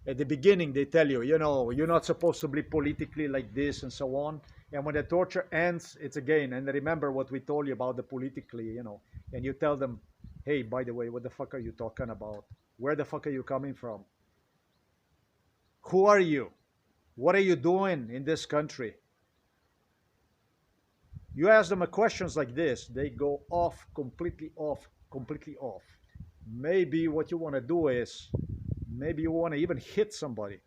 at the beginning, they tell you, you're not supposed to be politically like this and so on. And when the torture ends, it's again. And remember what we told you about the politically, and you tell them, hey, by the way, what the fuck are you talking about? Where the fuck are you coming from? Who are you? What are you doing in this country? You ask them a questions like this, they go completely off. Maybe what you want to do is, maybe you want to even hit somebody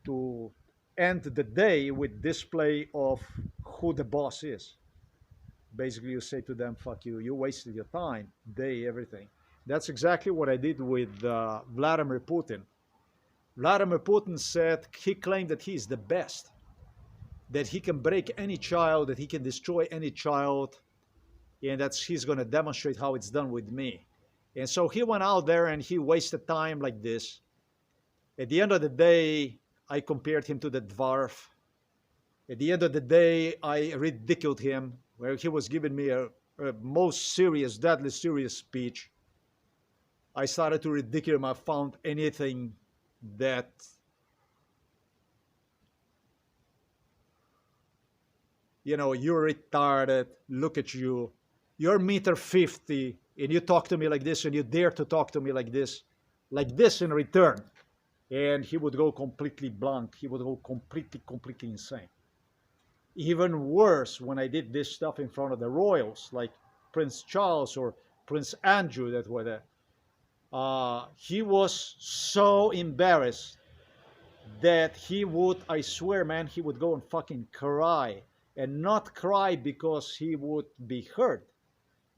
to end the day with display of who the boss is. Basically, you say to them, fuck you, you wasted your time, day, everything. That's exactly what I did with Vladimir Putin. Vladimir Putin said he claimed that he is the best, that he can break any child, that he can destroy any child, and that he's going to demonstrate how it's done with me. And so he went out there and he wasted time like this. At the end of the day, I compared him to the dwarf. At the end of the day, I ridiculed him, where he was giving me a most serious, deadly serious speech. I started to ridicule him. I found anything that you're retarded, look at you, you're 1.50 m, and you talk to me like this, and you dare to talk to me like this in return. And he would go completely blank. He would go completely insane. Even worse, when I did this stuff in front of the royals, like Prince Charles or Prince Andrew that were there, he was so embarrassed that he would, I swear, man, he would go and fucking cry. And not cry because he would be hurt,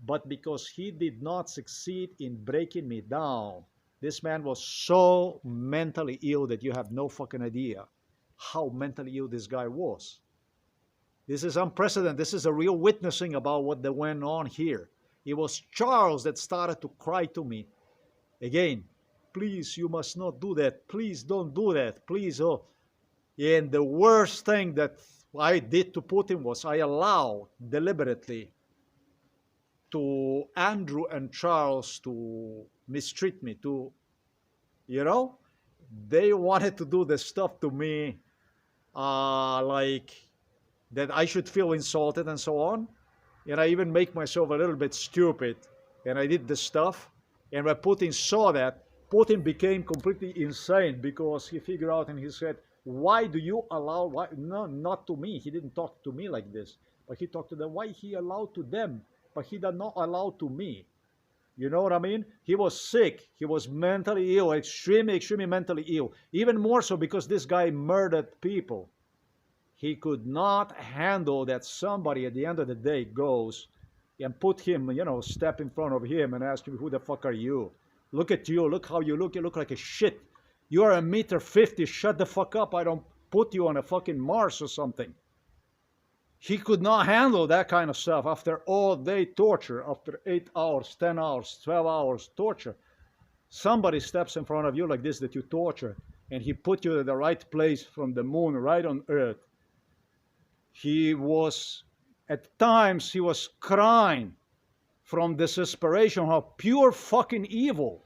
but because he did not succeed in breaking me down. This man was so mentally ill that you have no fucking idea how mentally ill this guy was. This is unprecedented. This is a real witnessing about what went on here. It was Charles that started to cry to me. Again, please, you must not do that. Please don't do that. Please, oh. And the worst thing that I did to Putin was I allowed deliberately to Andrew and Charles to mistreat me, they wanted to do this stuff to me, like that I should feel insulted and so on. And I even make myself a little bit stupid. And I did this stuff. And when Putin saw that, Putin became completely insane because he figured out and he said, why do you allow, why? No, not to me. He didn't talk to me like this. But he talked to them. Why he allowed to them, but he did not allow to me? You know what I mean? He was sick. He was mentally ill, extremely mentally ill. Even more so because this guy murdered people. He could not handle that somebody at the end of the day goes and put him, step in front of him and ask him, who the fuck are you? Look at you. Look how you look. You look like a shit. You are 1.50 m. Shut the fuck up. I don't put you on a fucking Mars or something. He could not handle that kind of stuff after all day torture, after 8 hours, 10 hours, 12 hours torture. Somebody steps in front of you like this that you torture, and he put you in the right place from the moon, right on Earth. He was, at times, he was crying from desperation, how pure fucking evil.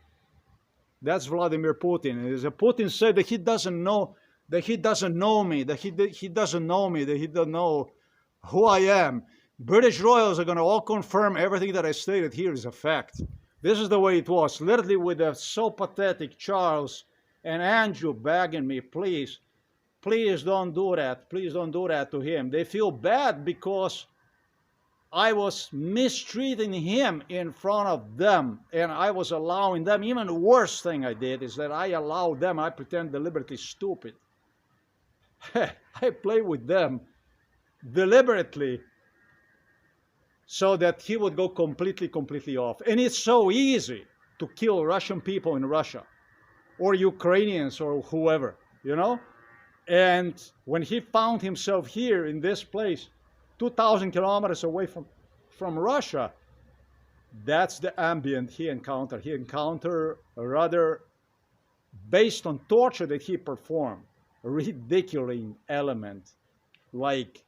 That's Vladimir Putin. Putin said that he doesn't know me, that he doesn't know me, that he doesn't know who I am. British royals are going to all confirm everything that I stated here is a fact. This is the way it was, literally with the so pathetic Charles and Andrew begging me, please don't do that. Please don't do that to him. They feel bad because I was mistreating him in front of them, and I was allowing them. Even the worst thing I did is that I allowed them, I pretend deliberately stupid. I play with them deliberately so that he would go completely off. And it's so easy to kill Russian people in Russia or Ukrainians or whoever, And when he found himself here in this place, 2,000 kilometers away from Russia, That's the ambient he encountered. He encountered a rather, based on torture that he performed, a ridiculing element. Like,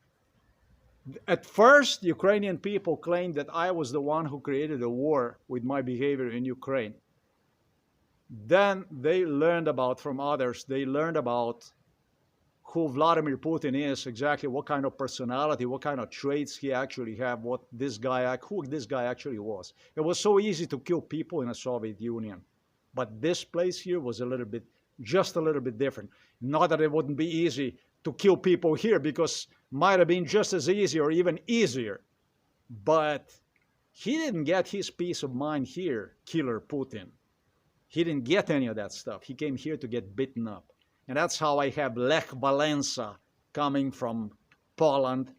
at first, Ukrainian people claimed that I was the one who created a war with my behavior in Ukraine. Then they learned about from others, they learned about who Vladimir Putin is, exactly what kind of personality, what kind of traits he actually have, who this guy actually was. It was so easy to kill people in the Soviet Union, but this place here was just a little bit different. Not that it wouldn't be easy to kill people here, because might have been just as easy or even easier, but he didn't get his peace of mind here, killer Putin. He didn't get any of that stuff. He came here to get beaten up. And that's how I have Lech Walesa coming from Poland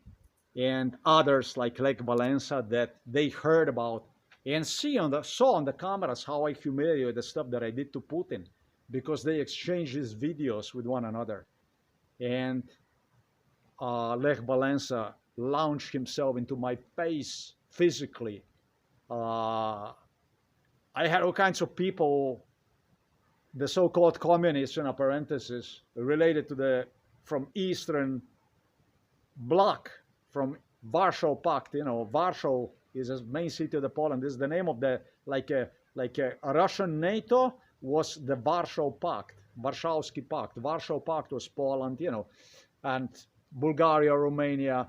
and others like Lech Walesa that they heard about and saw on the cameras how I humiliated the stuff that I did to Putin, because they exchanged these videos with one another. And Lech Walesa launched himself into my face physically. I had all kinds of people, the so-called communists, in a parenthesis, related to from Eastern Bloc, from Warsaw Pact. Warsaw is the main city of the Poland. This is the name of like a Russian NATO was the Warsaw Pact, Warszawski Pact. Warsaw Pact was Poland, and Bulgaria, Romania,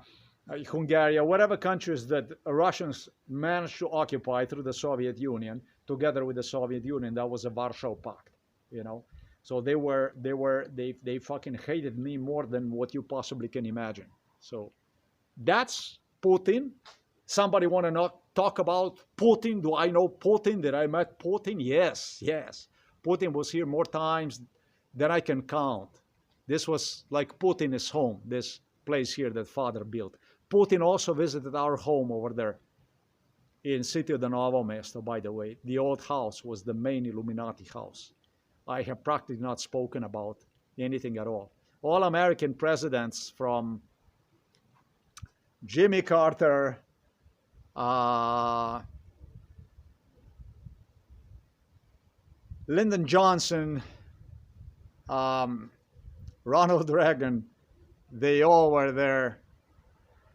Hungary, whatever countries that Russians managed to occupy through the Soviet Union, together with the Soviet Union, that was a Warsaw Pact. So they fucking hated me more than what you possibly can imagine. So that's Putin. Somebody want to not talk about Putin? Do I know Putin? Did I met Putin? Yes. Putin was here more times than I can count. This was like Putin is home, this place here that father built. Putin also visited our home over there in city of the Novo Mesto, by the way. The old house was the main Illuminati house. I have practically not spoken about anything at all. All American presidents from Jimmy Carter, Lyndon Johnson, Ronald Reagan, they all were there,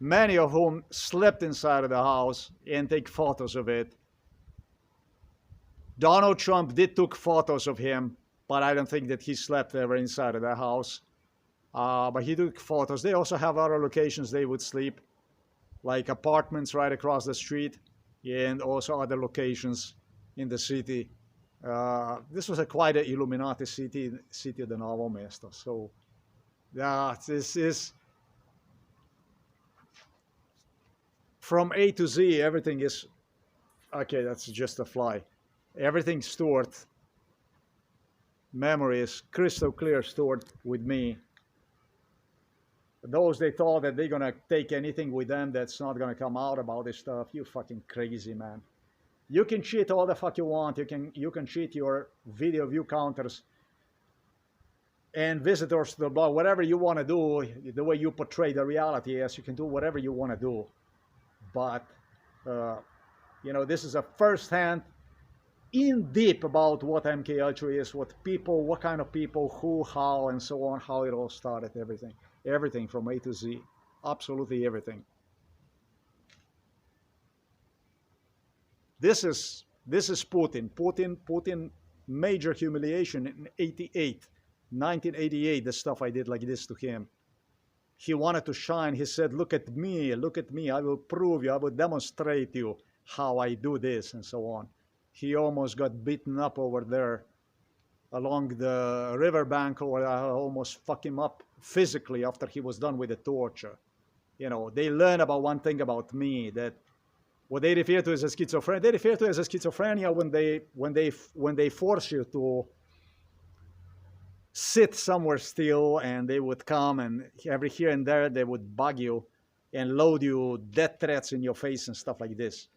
many of whom slept inside of the house and take photos of it. Donald Trump did took photos of him, but I don't think that he slept ever inside of the house. But he took photos. They also have other locations they would sleep, like apartments right across the street, and also other locations in the city. This was quite an Illuminati city of the Novo Mesto. So this is from A to Z. Everything is okay. That's just a fly. Everything stored, memory is crystal clear stored with me. Those they thought that they're gonna take anything with them that's not gonna come out about this stuff, you fucking crazy, man. You can cheat all the fuck you want. You can cheat your video view counters and visitors to the blog, whatever you want to do, the way you portray the reality is, you can do whatever you want to do. But this is a first-hand, in deep about what MK Ultra is, what kind of people, who, how, and so on, how it all started, everything from A to Z, absolutely everything. This is Putin. Putin, major humiliation in 1988, the stuff I did like this to him. He wanted to shine. He said, look at me, I will prove you, I will demonstrate you how I do this, and so on. He almost got beaten up over there along the riverbank, or I almost fucked him up physically after he was done with the torture. They learned about one thing about me, that what they refer to as a schizophrenia. They refer to it as a schizophrenia when they force you to sit somewhere still, and they would come and every here and there they would bug you and load you death threats in your face and stuff like this.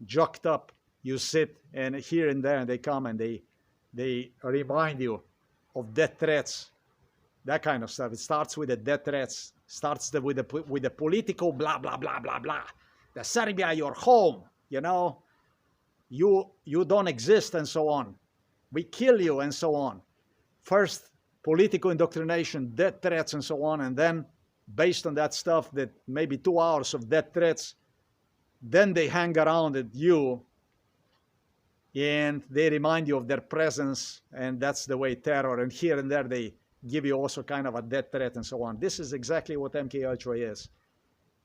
Jocked up, you sit, and here and there they come and they remind you of death threats, that kind of stuff. It starts with the death threats, with the political blah blah blah blah blah. The Serbia, your home, you don't exist and so on. We kill you and so on. First, political indoctrination, death threats and so on, and then based on that stuff, that maybe 2 hours of death threats, then they hang around at you and they remind you of their presence, and that's the way terror, and here and there they give you also kind of a death threat and so on. This is exactly what MK Ultra is.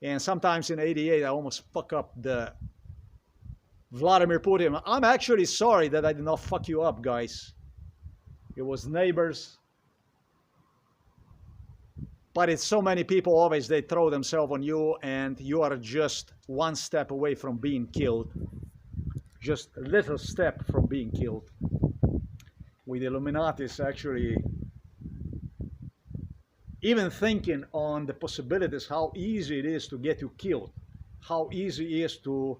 And sometimes in '88 I almost fuck up the Vladimir Putin. I'm actually sorry that I did not fuck you up, guys. It was neighbors. But it's so many people always, they throw themselves on you and you are just one step away from being killed. Just a little step from being killed. With Illuminatis actually even thinking on the possibilities, how easy it is to get you killed, how easy it is to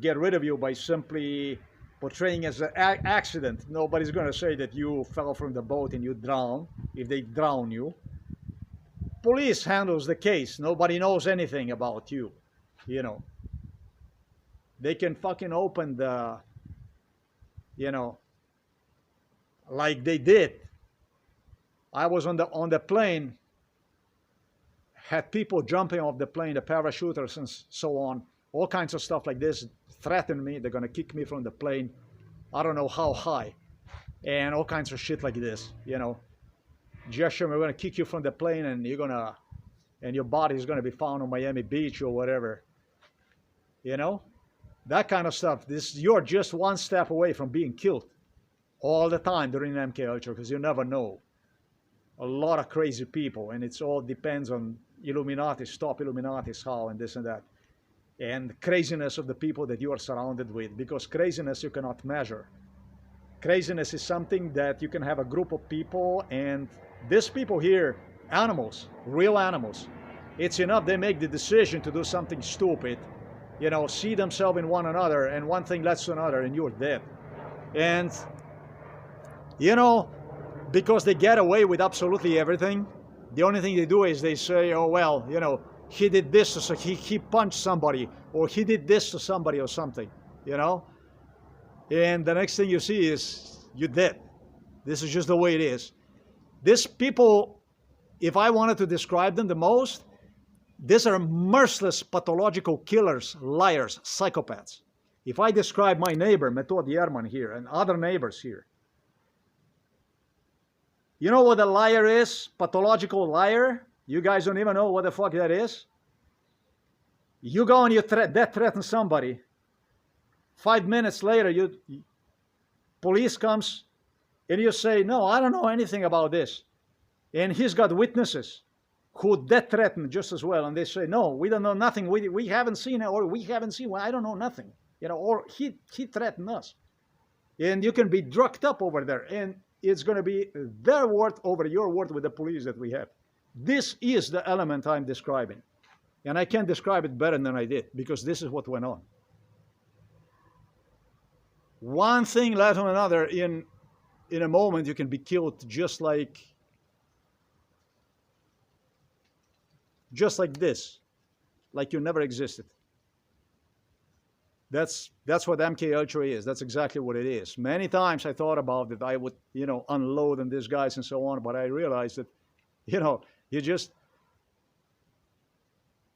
get rid of you by simply portraying as an accident. Nobody's going to say that you fell from the boat and you drowned if they drown you. Police handles the case. Nobody knows anything about you, you know. They can fucking open the, you know, like they did. I was on the plane, had people jumping off the plane, the parachuters and so on, all kinds of stuff like this, threatened me, they're gonna kick me from the plane, I don't know how high, and all kinds of shit like this, you know. Gesture, we're gonna kick you from the plane and you're gonna, and your body is gonna be found on Miami Beach or whatever, you know. That kind of stuff. You're just one step away from being killed all the time during MK Ultra, because you never know. A lot of crazy people, and it's all depends on Illuminati, stop Illuminati, how, and this and that. And craziness of the people that you are surrounded with, because craziness you cannot measure. Craziness is something that you can have a group of people, and these people here, animals, real animals, it's enough they make the decision to do something stupid, you know, see themselves in one another, and one thing leads to another, and you're dead. And, you know, because they get away with absolutely everything, the only thing they do is they say, oh, well, you know, he did this, so he punched somebody, or he did this to somebody or something, you know? And the next thing you see is you're dead. This is just the way it is. These people, if I wanted to describe them the most, these are merciless pathological killers, liars, psychopaths. If I describe my neighbor, Method Yerman here, and other neighbors here, you know what a liar is? Pathological liar? You guys don't even know what the fuck that is? You go and you death threaten somebody. 5 minutes later, police comes and you say, no, I don't know anything about this. And he's got witnesses who death threaten just as well. And they say, no, we don't know nothing. We haven't seen it, or we haven't seen, well, I don't know nothing. You know, or he threatened us. And you can be drugged up over there. And it's going to be their word over your word with the police that we have. This is the element I'm describing. And I can't describe it better than I did, because this is what went on. One thing led to another. In a moment, you can be killed just like this, like you never existed. That's what MK Ultra is. That's exactly what it is. Many times I thought about that I would, you know, unload on these guys and so on, but I realized that, you know, you just,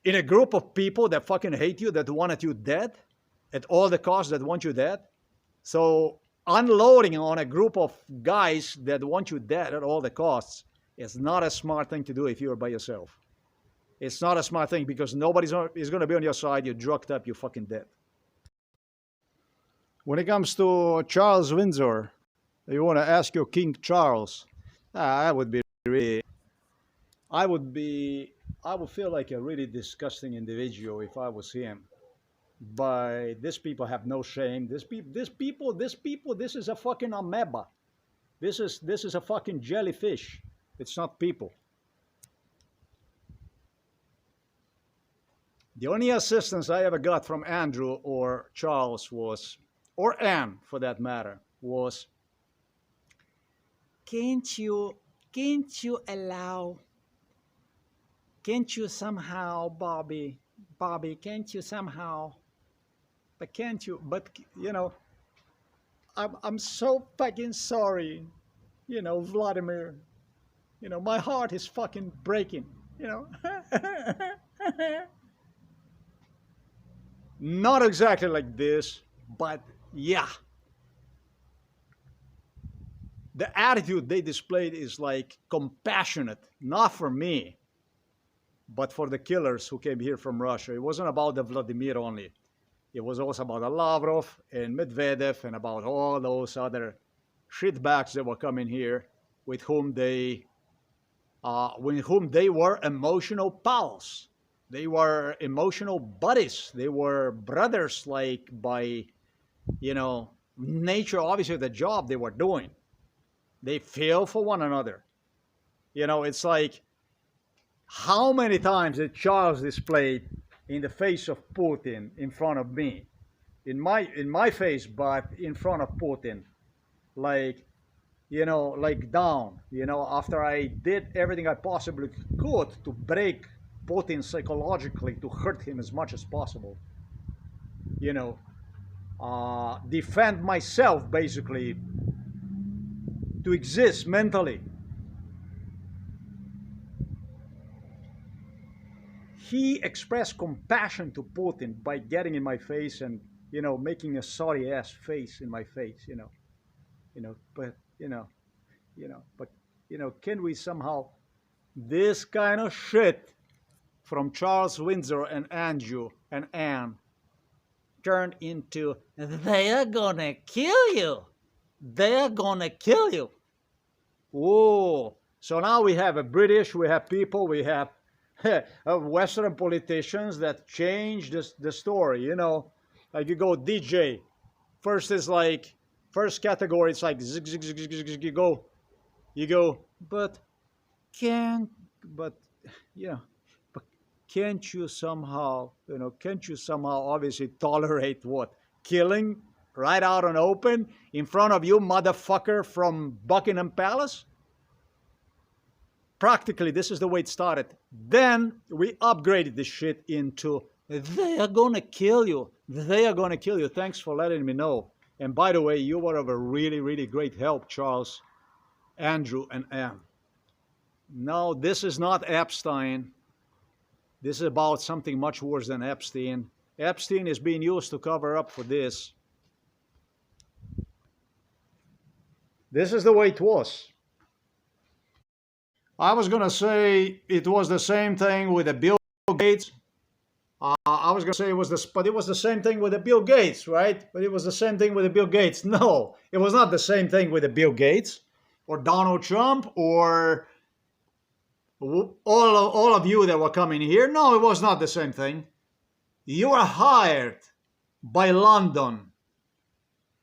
in a group of people that fucking hate you, that wanted you dead at all the costs, that want you dead. So unloading on a group of guys that want you dead at all the costs is not a smart thing to do if you're by yourself. It's not a smart thing, because nobody's is going to be on your side. You're drugged up, you're fucking dead. When it comes to Charles Windsor, you want to ask your King Charles, I would feel like a really disgusting individual if I was him. But these people have no shame. This is a fucking amoeba. This is a fucking jellyfish. It's not people. The only assistance I ever got from Andrew or Charles was, or Anne for that matter, was, can't you somehow, Bobby, can't you somehow, but you know, I'm so fucking sorry. Vladimir. My heart is fucking breaking. You know. Not exactly like this, but yeah. The attitude they displayed is like compassionate, not for me, but for the killers who came here from Russia. It wasn't about the Vladimir only. It was also about Lavrov and Medvedev and about all those other shitbags that were coming here with whom they were emotional pals. They were emotional buddies. They were brothers, like by nature, obviously the job they were doing. They feel for one another. It's like how many times did Charles display in the face of Putin in front of me, in my face, but in front of Putin, like like down. After I did everything I possibly could to break Putin psychologically, to hurt him as much as possible. Defend myself basically to exist mentally. He expressed compassion to Putin by getting in my face and making a sorry ass face in my face. But but can we somehow this kind of shit from Charles Windsor and Andrew and Anne turned into they are gonna kill you. They are gonna kill you. Whoa. So now we have we have people, we have Western politicians that change the story, Like you go DJ. First category, it's like zig, zig, zig, zig, zig, zig, you go, but can't, but, but can't you somehow, obviously tolerate what? Killing right out and open in front of you, motherfucker, from Buckingham Palace? Practically, this is the way it started. Then we upgraded this shit into they are gonna kill you. They are gonna kill you. Thanks for letting me know. And by the way, you were of a really, really great help, Charles, Andrew, and Anne. No, this is not Epstein. This is about something much worse than Epstein. Epstein is being used to cover up for this. This is the way it was. I was going to say it was the same thing with the Bill Gates. I was going to say but it was the same thing with the Bill Gates, right? But it was the same thing with the Bill Gates. No, it was not the same thing with the Bill Gates or Donald Trump or all of you that were coming here. No, it was not the same thing. You were hired by London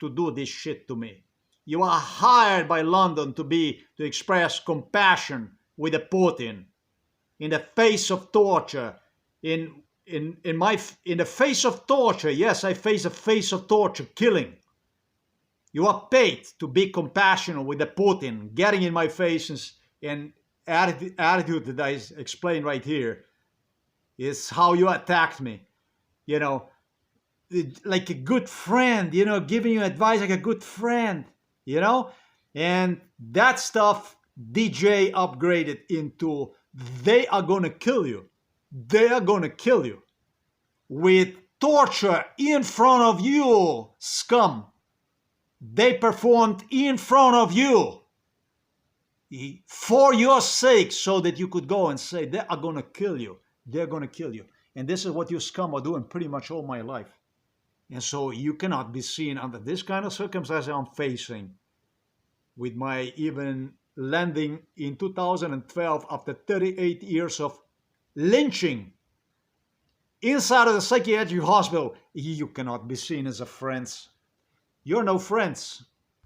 to do this shit to me. You are hired by London to express compassion with the Putin in the face of torture. In the face of torture, yes, I face a face of torture, killing. You are paid to be compassionate with the Putin, getting in my face and attitude that I explained right here is how you attacked me. Like a good friend, giving you advice like a good friend. And that stuff DJ upgraded into they are gonna kill you. They are gonna kill you with torture in front of you, scum. They performed in front of you for your sake so that you could go and say they are gonna kill you. They're gonna kill you. And this is what you scum are doing pretty much all my life. And so you cannot be seen under this kind of circumstances I'm facing with my even landing in 2012 after 38 years of lynching inside of the psychiatric hospital. You cannot be seen as a friend. You're no friends.